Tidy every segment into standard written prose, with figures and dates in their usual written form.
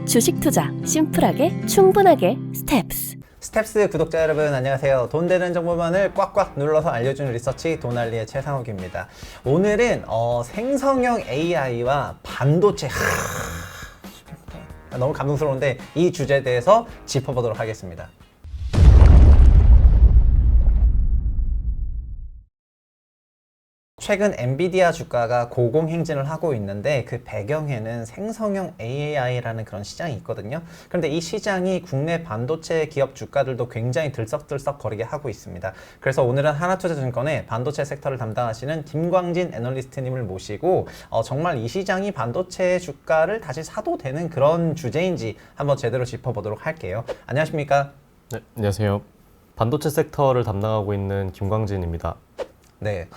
주식 투자 심플하게 충분하게 스텝스. 스텝스 구독자 여러분 안녕하세요. 돈 되는 정보만을 꽉꽉 눌러서 알려주는 리서치 돈알리의 최상욱입니다. 오늘은 생성형 AI와 반도체 너무 감동스러운데 이 주제에 대해서 짚어보도록 하겠습니다. 최근 엔비디아 주가가 고공행진을 하고 있는데 그 배경에는 생성형 AI라는 그런 시장이 있거든요. 그런데 이 시장이 국내 반도체 기업 주가들도 굉장히 들썩들썩 거리게 하고 있습니다. 그래서 오늘은 하나투자증권의 반도체 섹터를 담당하시는 김광진 애널리스트님을 모시고 정말 이 시장이 반도체 주가를 다시 사도 되는 그런 주제인지 한번 제대로 짚어보도록 할게요. 안녕하십니까? 네, 안녕하세요. 반도체 섹터를 담당하고 있는 김광진입니다. 네.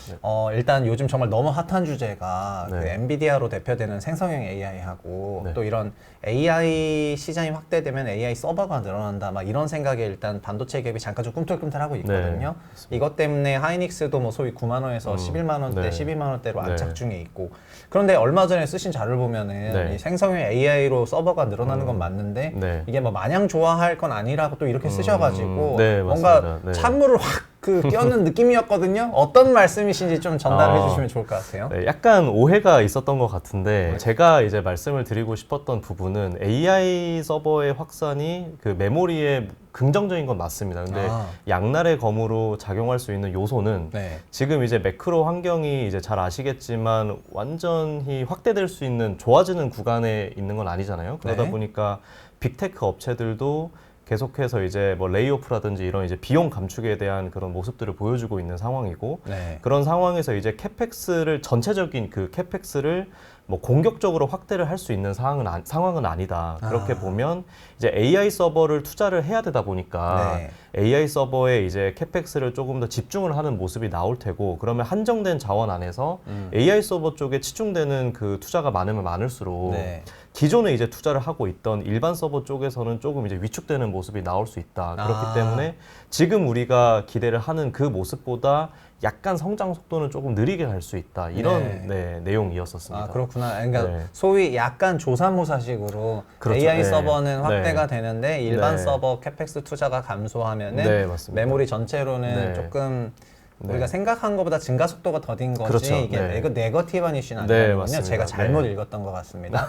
일단 요즘 정말 너무 핫한 주제가 네. 그 엔비디아로 대표되는 생성형 AI하고 네. 또 이런 AI 시장이 확대되면 AI 서버가 늘어난다 막 이런 생각에 일단 반도체 기업이 잠깐 좀 꿈틀꿈틀하고 있거든요. 네, 이것 때문에 하이닉스도 뭐 소위 9만 원에서 11만 원대, 네. 12만 원대로 네. 안착 중에 있고 그런데 얼마 전에 쓰신 자료를 보면은 네. 이 생성형 AI로 서버가 늘어나는 건 맞는데 네. 이게 뭐 마냥 좋아할 건 아니라고 또 이렇게 쓰셔가지고 네, 뭔가 맞습니다. 네. 찬물을 확 끼얹는 느낌이었거든요. 어떤 말씀이신지 좀 전달을 해주시면 좋을 것 같아요. 네, 약간 오해가 있었던 것 같은데 제가 이제 말씀을 드리고 싶었던 부분은 AI 서버의 확산이 그 메모리에 긍정적인 건 맞습니다. 근데 양날의 검으로 작용할 수 있는 요소는 네. 지금 이제 매크로 환경이 이제 잘 아시겠지만 완전히 확대될 수 있는 좋아지는 구간에 있는 건 아니잖아요. 그러다 네. 보니까 빅테크 업체들도 계속해서 이제 뭐 레이오프라든지 이런 이제 비용 감축에 대한 그런 모습들을 보여주고 있는 상황이고 네. 그런 상황에서 이제 캐펙스를 전체적인 그 캐펙스를 뭐 공격적으로 확대를 할 수 있는 상황은 아니다. 그렇게 보면 이제 AI 서버를 투자를 해야 되다 보니까 네. AI 서버에 이제 캐펙스를 조금 더 집중을 하는 모습이 나올 테고 그러면 한정된 자원 안에서 AI 서버 쪽에 치중되는 그 투자가 많으면 많을수록 네. 기존에 이제 투자를 하고 있던 일반 서버 쪽에서는 조금 이제 위축되는 모습이 나올 수 있다. 그렇기 때문에 지금 우리가 기대를 하는 그 모습보다 약간 성장 속도는 조금 느리게 갈 수 있다. 이런 내용이었었습니다. 그렇구나. 그러니까 네. 소위 약간 조사모사식으로 그렇죠. AI 네. 서버는 확대가 네. 되는데 일반 네. 서버 캐펙스 투자가 감소하면은 네, 맞습니다. 메모리 전체로는 네. 조금 네. 우리가 생각한 것보다 증가 속도가 더딘 거지 그렇죠. 이게 네. 네거티브한 이슈는 네, 아니거든요. 맞습니다. 제가 잘못 네. 읽었던 것 같습니다.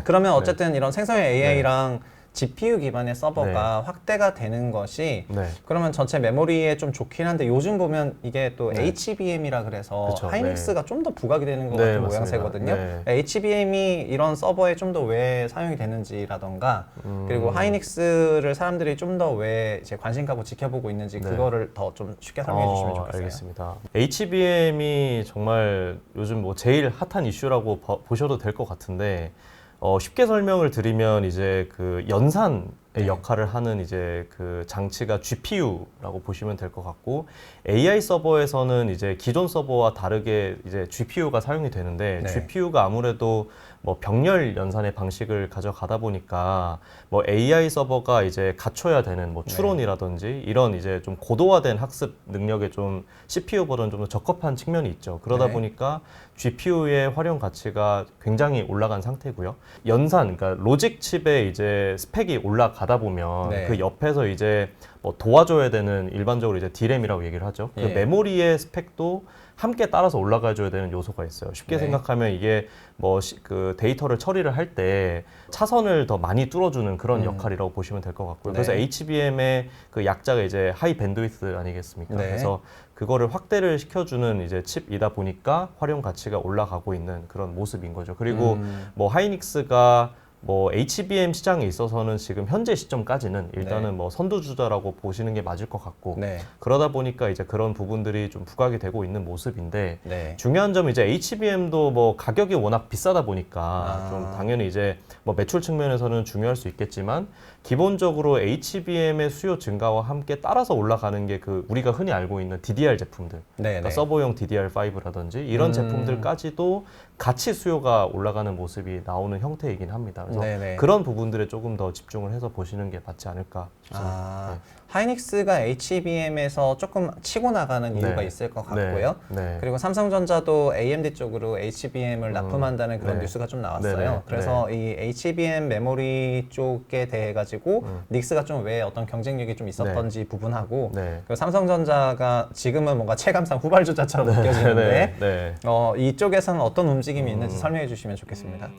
그러면 어쨌든 이런 생성형 AI랑 GPU 기반의 서버가 확대가 되는 것이 네. 그러면 전체 메모리에 좀 좋긴 한데 요즘 보면 이게 또 네. HBM이라 그래서 그쵸, 하이닉스가 좀 더 부각이 되는 것 네, 같은 맞습니다. 모양새거든요. 네. HBM이 이런 서버에 좀 더 왜 사용이 되는지라던가 그리고 하이닉스를 사람들이 좀 더 왜 이제 관심 갖고 지켜보고 있는지 네. 그거를 더 좀 쉽게 설명해 주시면 좋겠어요. 알겠습니다. HBM이 정말 요즘 뭐 제일 핫한 이슈라고 보셔도 될 것 같은데 쉽게 설명을 드리면 이제 그 연산의 역할을 하는 이제 그 장치가 GPU라고 보시면 될 것 같고 AI 서버에서는 이제 기존 서버와 다르게 이제 GPU가 사용이 되는데 GPU가 아무래도 뭐 병렬 연산의 방식을 가져가다 보니까 뭐 AI 서버가 이제 갖춰야 되는 뭐 추론이라든지 이런 이제 좀 고도화된 학습 능력에 좀 CPU보다는 좀 더 적합한 측면이 있죠. 그러다 보니까 GPU의 활용 가치가 굉장히 올라간 상태고요. 연산, 그러니까 로직 칩의 이제 스펙이 올라가다 보면 그 옆에서 이제 뭐 도와줘야 되는 일반적으로 이제 D램이라고 얘기를 하죠. 그 메모리의 스펙도 함께 따라서 올라가줘야 되는 요소가 있어요. 쉽게 생각하면 이게 뭐 그 데이터를 처리를 할 때 차선을 더 많이 뚫어주는 그런 역할이라고 보시면 될 것 같고요. 그래서 HBM의 그 약자가 이제 하이 밴드위스 아니겠습니까? 그래서 그거를 확대를 시켜주는 이제 칩이다 보니까 활용 가치가 올라가고 있는 그런 모습인 거죠. 그리고 뭐 하이닉스가 뭐 HBM 시장에 있어서는 지금 현재 시점까지는 일단은 뭐 선두주자라고 보시는 게 맞을 것 같고 그러다 보니까 이제 그런 부분들이 좀 부각이 되고 있는 모습인데 중요한 점은 이제 HBM도 뭐 가격이 워낙 비싸다 보니까 좀 당연히 이제 뭐 매출 측면에서는 중요할 수 있겠지만 기본적으로 HBM의 수요 증가와 함께 따라서 올라가는 게 그 우리가 흔히 알고 있는 DDR 제품들, 그러니까 서버용 DDR5라든지 이런 제품들까지도 같이 수요가 올라가는 모습이 나오는 형태이긴 합니다. 그래서 네네. 그런 부분들에 조금 더 집중을 해서 보시는 게 맞지 않을까 싶습니다. 아, 하이닉스가 HBM에서 조금 치고 나가는 네. 이유가 있을 것 같고요. 네. 그리고 삼성전자도 AMD 쪽으로 HBM을 납품한다는 그런 네. 뉴스가 좀 나왔어요. 네네. 그래서 이 HBM 메모리 쪽에 대해 가지고 닉스가 좀 왜 어떤 경쟁력이 좀 있었던지 부분하고 네. 그리고 삼성전자가 지금은 뭔가 체감상 후발주자처럼 느껴지는데 네. 이쪽에서는 어떤 움직임이 있는지 설명해 주시면 좋겠습니다.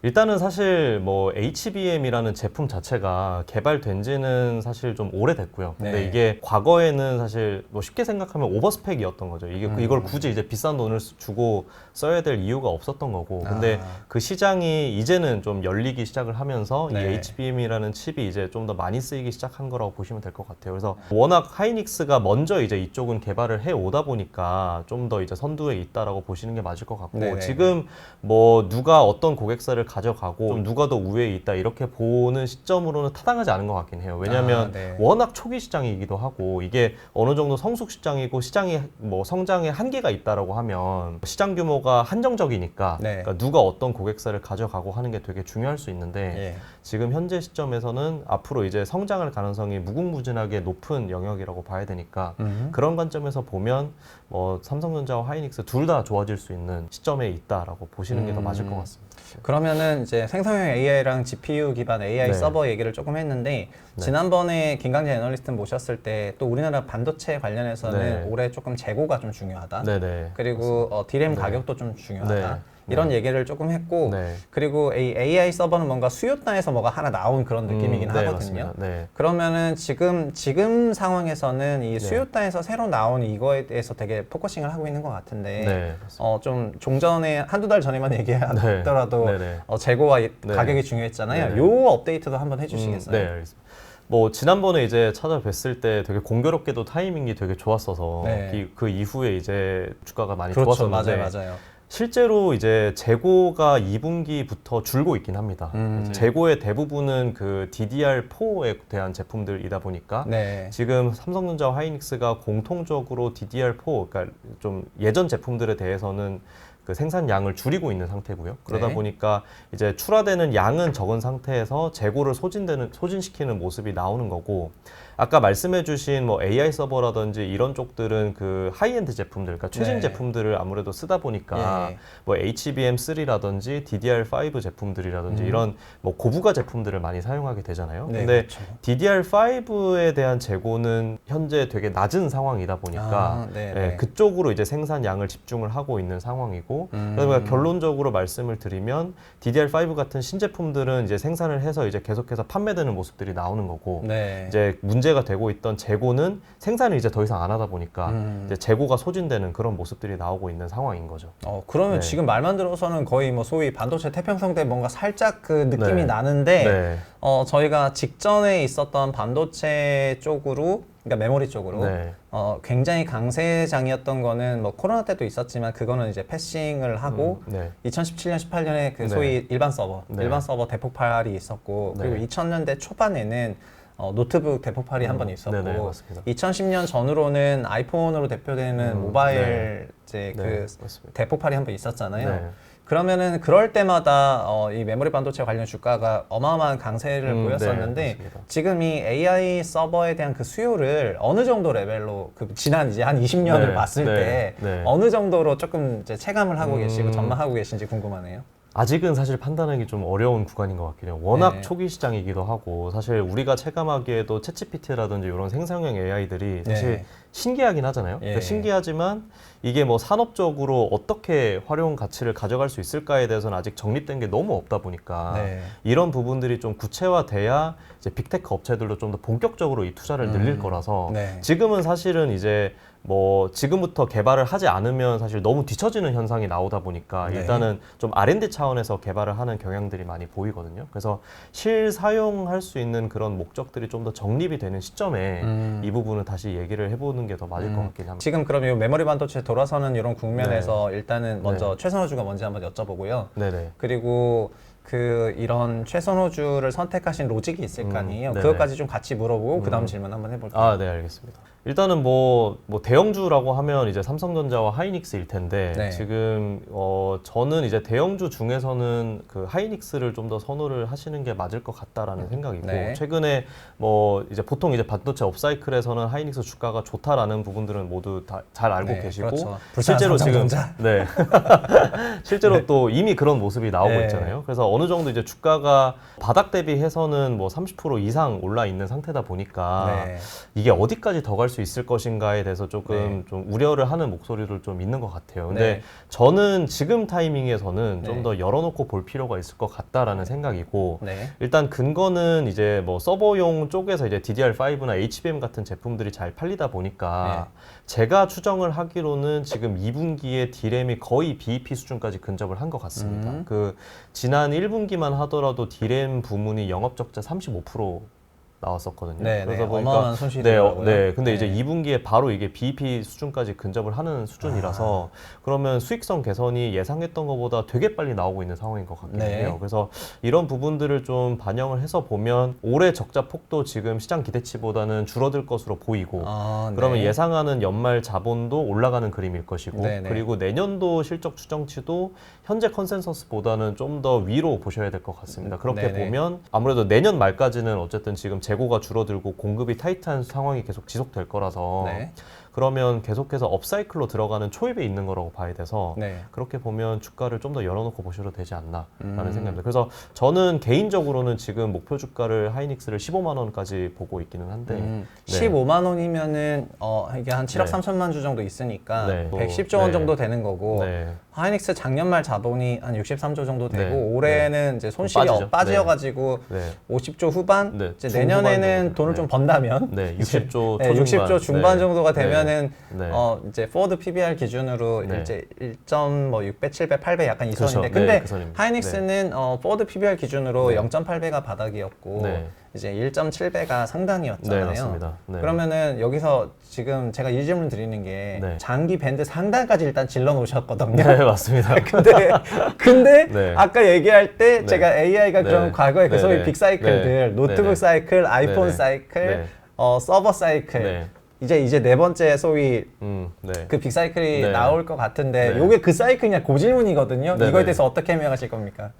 일단은 사실 뭐 HBM이라는 제품 자체가 개발된 지는 사실 좀 오래됐고요. 근데 네. 이게 과거에는 사실 뭐 쉽게 생각하면 오버스펙이었던 거죠. 이걸 굳이 이제 비싼 돈을 주고 써야 될 이유가 없었던 거고. 근데 그 시장이 이제는 좀 열리기 시작을 하면서 네. 이 HBM이라는 칩이 이제 좀 더 많이 쓰이기 시작한 거라고 보시면 될 것 같아요. 그래서 워낙 하이닉스가 먼저 이제 이쪽은 개발을 해 오다 보니까 좀 더 이제 선두에 있다라고 보시는 게 맞을 것 같고. 네네. 지금 뭐 누가 어떤 고객사를 가져가고 좀 누가 더 우위에 있다 이렇게 보는 시점으로는 타당하지 않은 것 같긴 해요. 왜냐하면 네. 워낙 초기 시장이기도 하고 이게 어느 정도 성숙 시장이고 시장이 뭐 성장에 한계가 있다라고 하면 시장 규모가 한정적이니까 네. 그러니까 누가 어떤 고객사를 가져가고 하는 게 되게 중요할 수 있는데 예. 지금 현재 시점에서는 앞으로 이제 성장할 가능성이 무궁무진하게 높은 영역이라고 봐야 되니까 그런 관점에서 보면 뭐 삼성전자와 하이닉스 둘 다 좋아질 수 있는 시점에 있다라고 보시는 게 더 맞을 것 같습니다. 그러면은 이제 생성형 AI랑 GPU 기반 AI 네. 서버 얘기를 조금 했는데 지난번에 김강재 애널리스트 모셨을 때 또 우리나라 반도체 관련해서는 네. 올해 조금 재고가 좀 중요하다. 네네. 그리고 디램 네. 가격도 좀 중요하다. 네. 이런 얘기를 조금 했고 네. 그리고 이 AI 서버는 뭔가 수요단에서 뭐가 하나 나온 그런 느낌이긴 네, 하거든요. 맞습니다. 네. 그러면은 지금 상황에서는 이 수요단에서 새로 나온 이거에 대해서 되게 포커싱을 하고 있는 것 같은데 네, 맞습니다. 좀 종전에 한두 달 전에만 얘기하더라도 네네. 재고와 네. 가격이 중요했잖아요. 네네. 요 업데이트도 한번 해주시겠어요? 네, 알겠습니다. 뭐 지난번에 이제 찾아뵀을 때 되게 공교롭게도 타이밍이 되게 좋았어서 네. 그 이후에 이제 주가가 많이 그렇죠, 좋았었는데 맞아요. 실제로 이제 재고가 2분기부터 줄고 있긴 합니다. 재고의 대부분은 그 DDR4에 대한 제품들이다 보니까 네. 지금 삼성전자와 하이닉스가 공통적으로 DDR4, 그러니까 좀 예전 제품들에 대해서는 그 생산량을 줄이고 있는 상태고요. 그러다 네. 보니까 이제 출하되는 양은 적은 상태에서 재고를 소진시키는 모습이 나오는 거고, 아까 말씀해주신 뭐 AI 서버라든지 이런 쪽들은 그 하이엔드 제품들, 그러니까 최신 네. 제품들을 아무래도 쓰다 보니까 예. 뭐 HBM3라든지 DDR5 제품들이라든지 이런 뭐 고부가 제품들을 많이 사용하게 되잖아요. 네, 근데 그렇죠. DDR5에 대한 재고는 현재 되게 낮은 상황이다 보니까 네. 그쪽으로 이제 생산량을 집중을 하고 있는 상황이고, 그러니까 결론적으로 말씀을 드리면 DDR5 같은 신제품들은 이제 생산을 해서 이제 계속해서 판매되는 모습들이 나오는 거고, 네. 이제 문제가 되고 있던 재고는 생산을 이제 더 이상 안 하다 보니까 이제 재고가 소진되는 그런 모습들이 나오고 있는 상황인 거죠. 그러면 네. 지금 말만 들어서는 거의 뭐 소위 반도체 태평성대 뭔가 살짝 그 느낌이 네. 나는데 네. 저희가 직전에 있었던 반도체 쪽으로 그러니까 메모리 쪽으로 네. 굉장히 강세장이었던 거는 뭐 코로나 때도 있었지만 그거는 이제 패싱을 하고 네. 2017년 18년에 그 네. 소위 일반 서버 대폭발이 있었고 네. 그리고 2000년대 초반에는 노트북 대폭발이 한 번 있었고 네네, 맞습니다. 2010년 전후로는 아이폰으로 대표되는 모바일 이제 네, 그 맞습니다. 대폭발이 한 번 있었잖아요. 네. 그러면은 그럴 때마다 이 메모리 반도체 관련 주가가 어마어마한 강세를 보였었는데 네, 맞습니다. 지금 이 AI 서버에 대한 그 수요를 어느 정도 레벨로 그 지난 이제 한 20년을 네, 봤을 네, 때 네. 어느 정도로 조금 이제 체감을 하고 계시고 전망하고 계신지 궁금하네요. 아직은 사실 판단하기 좀 어려운 구간인 것 같긴 해요. 워낙 네. 초기 시장이기도 하고, 사실 우리가 체감하기에도 챗GPT라든지 이런 생성형 AI들이 사실 네. 신기하긴 하잖아요. 예. 그러니까 신기하지만 이게 뭐 산업적으로 어떻게 활용 가치를 가져갈 수 있을까에 대해서는 아직 정립된 게 너무 없다 보니까 네. 이런 부분들이 좀 구체화돼야 이제 빅테크 업체들도 좀 더 본격적으로 이 투자를 늘릴 거라서 네. 지금은 사실은 이제 뭐 지금부터 개발을 하지 않으면 사실 너무 뒤처지는 현상이 나오다 보니까 네. 일단은 좀 R&D 차원에서 개발을 하는 경향들이 많이 보이거든요. 그래서 실사용할 수 있는 그런 목적들이 좀 더 정립이 되는 시점에 이 부분을 다시 얘기를 해보는 게 더 맞을 것 같긴 합니다. 지금 그럼 이 메모리 반도체 돌아서는 이런 국면에서 일단은 먼저 최선호주가 뭔지 한번 여쭤보고요. 네네. 그리고 이런 최선호주를 선택하신 로직이 있을 거 아니에요. 네네. 그것까지 좀 같이 물어보고 그 다음 질문 한번 해볼게요. 네, 알겠습니다. 일단은 뭐 대형주라고 하면 이제 삼성전자와 하이닉스일 텐데 네. 지금 저는 이제 대형주 중에서는 그 하이닉스를 좀 더 선호를 하시는 게 맞을 것 같다라는 생각이고 네. 최근에 뭐 이제 보통 이제 반도체 업사이클에서는 하이닉스 주가가 좋다라는 부분들은 모두 다 잘 알고 네, 계시고 그렇죠. 실제로 지금 삼성전자. 네 실제로 또 이미 그런 모습이 나오고 네. 있잖아요. 그래서 어느 정도 이제 주가가 바닥 대비해서는 뭐 30% 이상 올라 있는 상태다 보니까 네. 이게 어디까지 더 갈 수 있을 것인가에 대해서 조금 좀 우려를 하는 목소리를 좀 있는 것 같아요. 근데 네. 저는 지금 타이밍에서는 좀 네. 더 열어놓고 볼 필요가 있을 것 같다라는 생각이고 네. 일단 근거는 이제 뭐 서버용 쪽에서 이제 DDR5나 HBM 같은 제품들이 잘 팔리다 보니까 제가 추정을 하기로는 지금 2분기에 D램이 거의 BEP 수준까지 근접을 한 것 같습니다. 그 지난 1분기만 하더라도 D램 부문이 영업 적자 35% 나왔었거든요. 네, 그래서 네. 보니까 어마어마한 손실이더라고요. 네. 근데 네. 이제 2분기에 바로 이게 BEP 수준까지 근접을 하는 수준이라서 그러면 수익성 개선이 예상했던 것보다 되게 빨리 나오고 있는 상황인 것 같긴 네. 해요. 그래서 이런 부분들을 좀 반영을 해서 보면 올해 적자 폭도 지금 시장 기대치보다는 줄어들 것으로 보이고 그러면 네. 예상하는 연말 자본도 올라가는 그림일 것이고 네, 네. 그리고 내년도 실적 추정치도 현재 컨센서스보다는 좀 더 위로 보셔야 될 것 같습니다. 그렇게 네, 네. 보면 아무래도 내년 말까지는 어쨌든 지금 재고가 줄어들고 공급이 타이트한 상황이 계속 지속될 거라서 네. 그러면 계속해서 업사이클로 들어가는 초입에 있는 거라고 봐야 돼서 네. 그렇게 보면 주가를 좀 더 열어놓고 보셔도 되지 않나라는 생각입니다. 그래서 저는 개인적으로는 지금 목표 주가를 하이닉스를 15만 원까지 보고 있기는 한데 네. 15만 원이면은 이게 한 7억 네. 3천만 주 정도 있으니까 네. 110조 원 네. 정도 되는 거고 네. 하이닉스 작년 말 자본이 한 63조 정도 되고 네. 올해는 이제 손실이 빠지죠. 빠져가지고 네. 50조 후반 네. 이제 중후반 내년에는 정도. 돈을 네. 좀 번다면 네, 이제 60조 네, 초중반. 60조 중반 네. 정도가 네. 되면은 네. 이제 포워드 PBR 기준으로 네. 이제 1.6배, 7배, 8배 약간 이 그렇죠. 선인데 네, 근데 그 선입니다. 하이닉스는 포워드 PBR 기준으로 네. 0.8배가 바닥이었고 네. 이제 1.7배가 상단이었잖아요. 네, 맞습니다. 네. 그러면은 여기서 지금 제가 이 질문 드리는 게 네. 장기 밴드 상단까지 일단 질러 놓으셨거든요. 네, 맞습니다. 근데 네. 아까 얘기할 때 네. 제가 AI가 네. 그럼 과거에 그 네, 소위 네. 빅사이클들 네. 노트북 네. 사이클, 아이폰 네. 사이클, 네. 서버 사이클 네. 이제 네 번째 소위 네. 그 빅사이클이 네. 나올 것 같은데 네. 요게 그 사이클이냐 그 질문이거든요. 네, 이거에 네. 대해서 어떻게 해명하실 겁니까?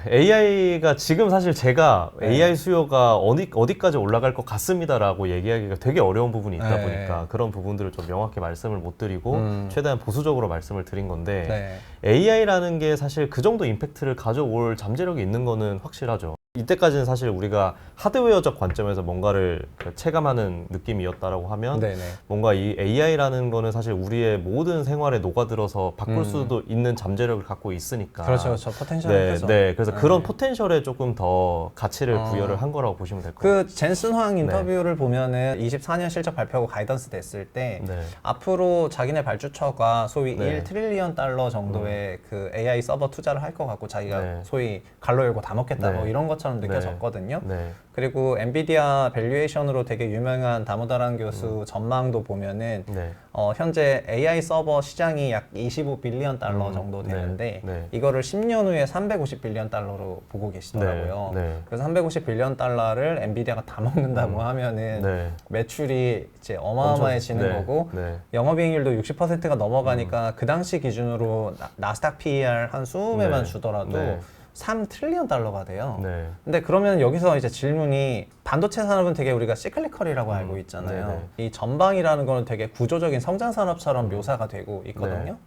AI가 지금 사실 제가 네. AI 수요가 어디까지 올라갈 것 같습니다라고 얘기하기가 되게 어려운 부분이 있다 네. 보니까 그런 부분들을 좀 명확히 말씀을 못 드리고 최대한 보수적으로 말씀을 드린 건데 네. AI라는 게 사실 그 정도 임팩트를 가져올 잠재력이 있는 거는 확실하죠. 이때까지는 사실 우리가 하드웨어적 관점에서 뭔가를 체감하는 느낌이었다라고 하면 네네. 뭔가 이 AI라는 거는 사실 우리의 모든 생활에 녹아들어서 바꿀 수도 있는 잠재력을 갖고 있으니까 그렇죠. 저 포텐셜이 네, 크죠. 네. 그래서 네. 그런 포텐셜에 조금 더 가치를 부여를 한 거라고 보시면 될 것 같아요. 그 젠슨 황 인터뷰를 보면은 24년 실적 발표하고 가이던스 됐을 때 네. 앞으로 자기네 발주처가 소위 네. 1트릴리언 달러 정도의 그 AI 서버 투자를 할 것 같고 자기가 네. 소위 갈로 열고 다 먹겠다 네. 뭐 이런 것처럼 느껴졌거든요. 네. 그리고 엔비디아 밸류에이션으로 되게 유명한 다모다란 교수 전망도 보면은 네. 현재 AI 서버 시장이 약 25빌리언 달러 정도 네. 되는데 네. 이거를 10년 후에 350빌리언 달러로 보고 계시더라고요. 네. 네. 그래서 350빌리언 달러를 엔비디아가 다 먹는다고 하면은 네. 매출이 이제 어마어마해지는 엄청- 네. 거고 네. 영업이익률도 60%가 넘어가니까 그 당시 기준으로 나스닥 PER 한 20배만 네. 주더라도 네. 3트릴리언 달러가 돼요. 네. 근데 그러면 여기서 이제 질문이 반도체 산업은 되게 우리가 시클리컬이라고 알고 있잖아요. 이 전방이라는 거는 되게 구조적인 성장 산업처럼 묘사가 되고 있거든요. 네.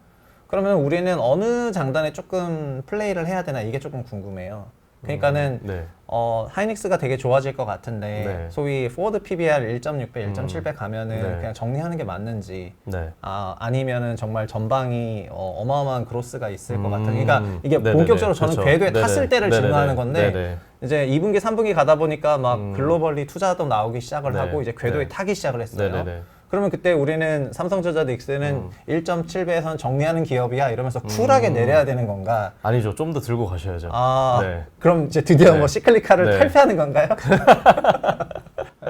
그러면 우리는 어느 장단에 조금 플레이를 해야 되나 이게 조금 궁금해요. 그러니까는 네. 하이닉스가 되게 좋아질 것 같은데 네. 소위 포워드 PBR 1.6배, 1.7배 가면은 네. 그냥 정리하는 게 맞는지 네. 아니면은 정말 전방이 어마어마한 그로스가 있을 것 같은. 그러니까 이게 네네네. 본격적으로 저는 그렇죠. 궤도에 네네. 탔을 때를 네네네. 질문하는 건데 네네. 이제 2분기, 3분기 가다 보니까 막 글로벌리 투자도 나오기 시작을 네. 하고 이제 궤도에 네. 타기 시작을 했어요. 네네네. 그러면 그때 우리는 삼성전자 닉스는 1.7배에선 정리하는 기업이야 이러면서 쿨하게 내려야 되는 건가? 아니죠. 좀 더 들고 가셔야죠. 네. 그럼 이제 드디어 네. 뭐 시클리카를 네. 탈피하는 건가요?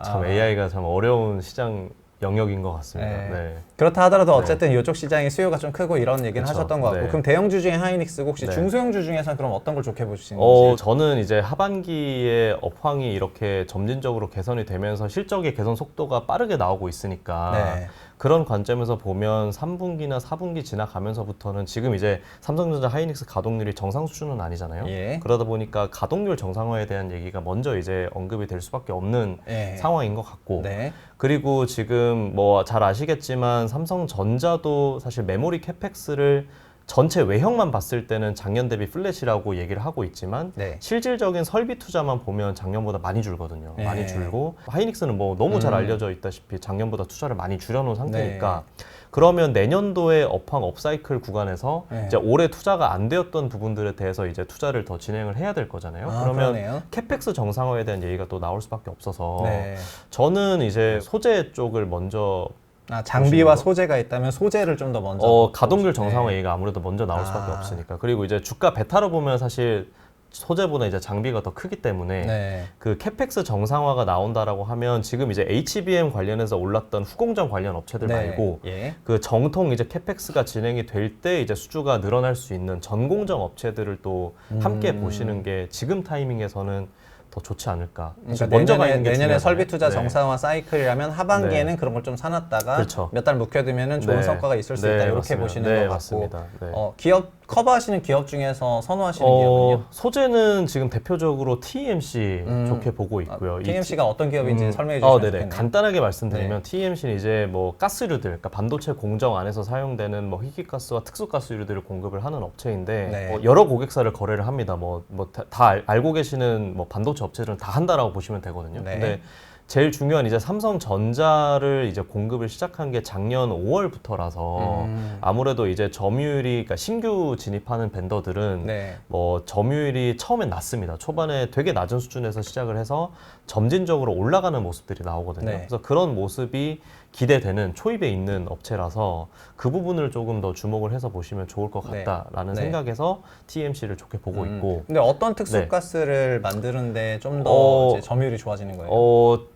참 AI가 참 어려운 시장 영역인 것 같습니다. 네. 네. 그렇다 하더라도 어쨌든 이쪽 시장이 수요가 좀 크고 이런 얘기는 그쵸. 하셨던 것 같고 네. 그럼 대형주 중에 하이닉스고 혹시 네. 중소형주 중에서는 그럼 어떤 걸 좋게 보시는지? 저는 이제 하반기에 업황이 이렇게 점진적으로 개선이 되면서 실적의 개선 속도가 빠르게 나오고 있으니까 네. 그런 관점에서 보면 3분기나 4분기 지나가면서부터는 지금 이제 삼성전자 하이닉스 가동률이 정상 수준은 아니잖아요. 예. 그러다 보니까 가동률 정상화에 대한 얘기가 먼저 이제 언급이 될 수밖에 없는 예. 상황인 것 같고 네. 그리고 지금 뭐 잘 아시겠지만 삼성전자도 사실 메모리 캐펙스를 전체 외형만 봤을 때는 작년 대비 플랫이라고 얘기를 하고 있지만 네. 실질적인 설비 투자만 보면 작년보다 많이 줄거든요. 네. 많이 줄고 하이닉스는 뭐 너무 잘 알려져 있다시피 작년보다 투자를 많이 줄여놓은 상태니까 그러면 내년도에 업황 업사이클 구간에서 네. 이제 올해 투자가 안 되었던 부분들에 대해서 이제 투자를 더 진행을 해야 될 거잖아요. 아, 그러면 그러네요. 캐펙스 정상화에 대한 얘기가 또 나올 수밖에 없어서 네. 저는 이제 소재 쪽을 먼저 장비와 보시는 거? 소재가 있다면 소재를 좀 더 먼저 가동률 네. 정상화 얘기가 아무래도 먼저 나올 수밖에 아. 없으니까. 그리고 이제 주가 베타로 보면 사실 소재보다 이제 장비가 더 크기 때문에 네. 그 캐펙스 정상화가 나온다라고 하면 지금 이제 HBM 관련해서 올랐던 후공정 관련 업체들 네. 말고 예. 그 정통 이제 캐펙스가 진행이 될 때 이제 수주가 늘어날 수 있는 전공정 업체들을 또 함께 보시는 게 지금 타이밍에서는 더 좋지 않을까. 그러니까 먼저 가 있는 게 내년에 중요하잖아요. 설비 투자 네. 정상화 사이클이라면 하반기에는 그런 걸 좀 사놨다가 그렇죠. 몇 달 묵혀두면은 좋은 네. 성과가 있을 수 네, 있다 이렇게 맞습니다. 보시는 네, 것 같고 맞습니다. 네. 기업 커버하시는 기업 중에서 선호하시는 기업은요? 소재는 지금 대표적으로 TMC 좋게 보고 있고요. 이 TMC가 어떤 기업인지 설명해 주시면 네네. 좋겠네요. 간단하게 말씀드리면 TMC는 이제 뭐 가스류들, 그러니까 반도체 공정 안에서 사용되는 뭐 희귀가스와 특수가스류들을 공급을 하는 업체인데 네. 여러 고객사를 거래를 합니다. 뭐 다 알고 계시는 뭐 반도체 업체들은 다 한다라고 보시면 되거든요. 네. 근데 제일 중요한 이제 삼성전자를 이제 공급을 시작한 게 작년 5월부터라서 아무래도 이제 점유율이 그러니까 신규 진입하는 벤더들은 네. 뭐 점유율이 처음엔 낮습니다. 초반에 되게 낮은 수준에서 시작을 해서 점진적으로 올라가는 모습들이 나오거든요. 네. 그래서 그런 모습이 기대되는 초입에 있는 업체라서 그 부분을 조금 더 주목을 해서 보시면 좋을 것 네. 같다라는 네. 생각에서 TMC를 좋게 보고 있고 근데 어떤 특수가스를 만드는데 좀 더 점유율이 좋아지는 거예요?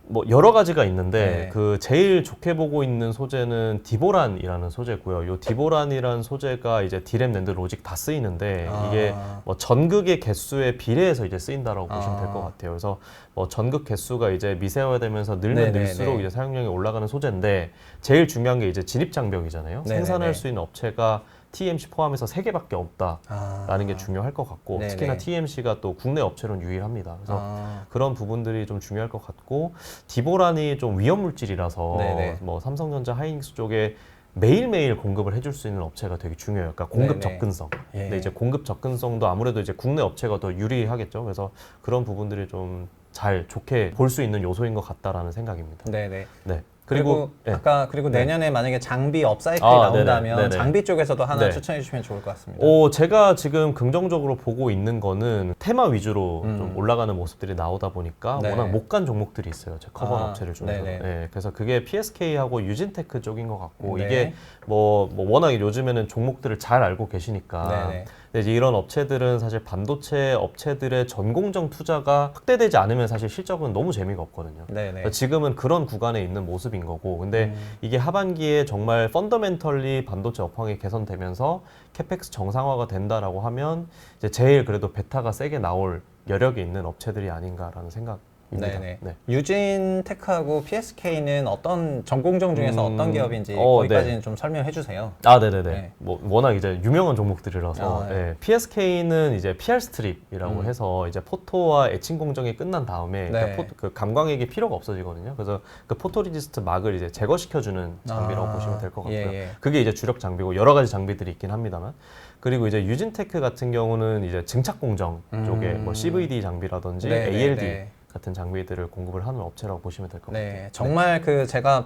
뭐 여러 가지가 있는데 네. 그 제일 좋게 보고 있는 소재는 디보란이라는 소재고요. 요 디보란이라는 소재가 이제 디램, 낸드, 로직 다 쓰이는데 이게 뭐 전극의 개수에 비례해서 이제 쓰인다라고 보시면 될 것 같아요. 그래서 뭐 전극 개수가 이제 미세화되면서 늘면 네네네. 늘수록 이제 사용량이 올라가는 소재인데 제일 중요한 게 이제 진입 장벽이잖아요. 네네네. 생산할 수 있는 업체가 TMC 포함해서 3개밖에 없다라는 게 중요할 것 같고 네네. 특히나 TMC가 또 국내 업체로는 유일합니다. 그래서 그런 부분들이 좀 중요할 것 같고 디보란이 좀 위험 물질이라서 네네. 뭐 삼성전자 하이닉스 쪽에 매일매일 공급을 해줄 수 있는 업체가 되게 중요해요. 그러니까 공급 네네. 접근성. 예. 근데 이제 공급 접근성도 아무래도 이제 국내 업체가 더 유리하겠죠. 그래서 그런 부분들이 좀 잘 좋게 볼 수 있는 요소인 것 같다라는 생각입니다. 네네. 네. 그리고 네. 그리고 내년에 만약에 장비 업사이클이 네네. 나온다면 네네. 장비 쪽에서도 하나 네. 추천해 주시면 좋을 것 같습니다. 제가 지금 긍정적으로 보고 있는 거는 테마 위주로 좀 올라가는 모습들이 나오다 보니까 네. 워낙 못 간 종목들이 있어요. 제 커버한 아, 업체를 중에서. 네네. 네, 그래서 그게 PSK하고 유진테크 쪽인 것 같고 네. 이게 뭐 워낙 요즘에는 종목들을 잘 알고 계시니까 네네. 근데 이제 이런 업체들은 사실 반도체 업체들의 전공정 투자가 확대되지 않으면 사실 실적은 너무 재미가 없거든요. 네네. 그러니까 지금은 그런 구간에 있는 모습인 거고 근데 이게 하반기에 정말 펀더멘털리 반도체 업황이 개선되면서 캐펙스 정상화가 된다라고 하면 이제 제일 그래도 베타가 세게 나올 여력이 있는 업체들이 아닌가라는 생각입니다. 네네. 네. 유진테크하고 PSK는 어떤 전공정 중에서 어떤 기업인지 네. 거기까지는 좀 설명해 주세요. 네네네. 네. 뭐 워낙 이제 유명한 종목들이라서 네. 예, PSK는 이제 PR 스트립이라고 해서 이제 포토와 에칭 공정이 끝난 다음에 네. 그러니까 그 감광액이 필요가 없어지거든요. 그래서 그 포토리지스트 막을 이제 제거시켜주는 장비라고 보시면 될 것 같고요. 예. 그게 이제 주력 장비고 여러 가지 장비들이 있긴 합니다만. 그리고 이제 유진테크 같은 경우는 이제 증착 공정 쪽에 뭐 CVD 장비라든지 네, 네, ALD 네. 같은 장비들을 공급을 하는 업체라고 보시면 될 것 같아요. 네, 정말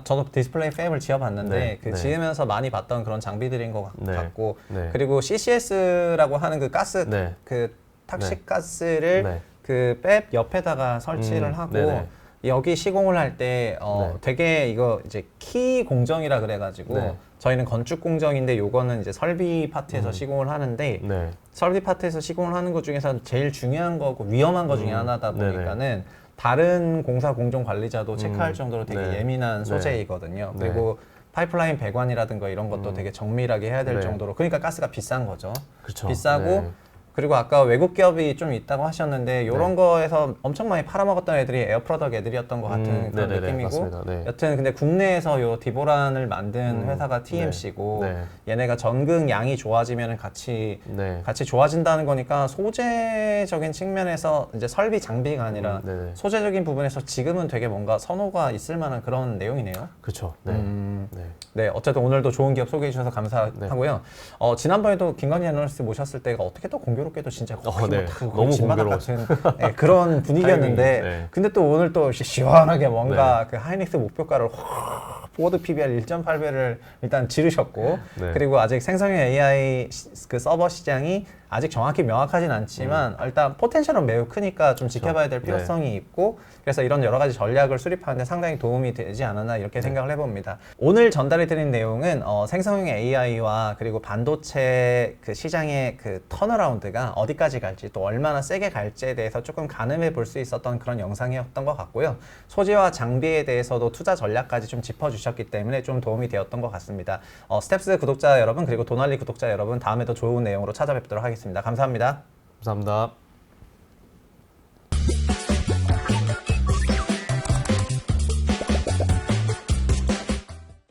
저도 디스플레이 팹을 지어봤는데 네, 그 네. 지으면서 많이 봤던 그런 장비들인 것 네, 같고 네. 그리고 CCS라고 하는 그 가스 네. 그 탁식 가스를 네. 그 팹 옆에다가 설치를 하고 네네. 여기 시공을 할 때 네. 되게 이거 이제 키 공정이라 그래가지고 네. 저희는 건축 공정인데 요거는 이제 설비 파트에서 시공을 하는데 네. 설비 파트에서 시공을 하는 것 중에서 제일 중요한 거고 위험한 것 중에 하나다 네네. 보니까는 다른 공사 공정 관리자도 체크할 정도로 되게 네. 예민한 네. 소재이거든요. 네. 그리고 파이프라인 배관이라든가 이런 것도 되게 정밀하게 해야 될 네. 정도로, 그러니까 가스가 비싼 거죠. 그렇죠. 비싸고 네. 그리고 아까 외국 기업이 좀 있다고 하셨는데 이런 거에서 엄청 많이 팔아먹었던 애들이 에어 프로덕 애들이었던 것 같은 그런 네네네, 느낌이고 맞습니다. 네. 여튼 근데 국내에서 요 디보란을 만든 회사가 TMC고 네. 얘네가 전극 양이 좋아지면 같이 네. 좋아진다는 거니까 소재적인 측면에서 이제 설비 장비가 아니라 네네. 소재적인 부분에서 지금은 되게 뭔가 선호가 있을 만한 그런 내용이네요. 그렇죠. 네. 네. 네, 어쨌든 오늘도 좋은 기업 소개해 주셔서 감사하고요. 지난번에도 김건희 애널리스트 모셨을 때가 어떻게 또 공교롭게도 진짜 네. 너무 너무 집마당 공교로웠어요. 같은 네, 그런 분위기였는데 타이밍이, 네. 근데 또 오늘 또 시원하게 뭔가 그 하이닉스 목표가를 포워드 PBR 1.8배를 일단 지르셨고 네. 그리고 아직 생성형 AI 그 서버 시장이 아직 정확히 명확하진 않지만 일단 포텐셜은 매우 크니까 좀 지켜봐야 될 필요성이 있고 그래서 이런 여러 가지 전략을 수립하는데 상당히 도움이 되지 않았나 이렇게 생각을 해봅니다. 오늘 전달해 드린 내용은 생성형 AI와 그리고 반도체 그 시장의 그 턴어라운드가 어디까지 갈지 또 얼마나 세게 갈지에 대해서 조금 가늠해 볼 수 있었던 그런 영상이었던 것 같고요. 소재와 장비에 대해서도 투자 전략까지 좀 짚어주셨기 때문에 좀 도움이 되었던 것 같습니다. 스텝스 구독자 여러분 그리고 도날리 구독자 여러분 다음에 더 좋은 내용으로 찾아뵙도록 하겠습니다. 감사합니다. 감사합니다.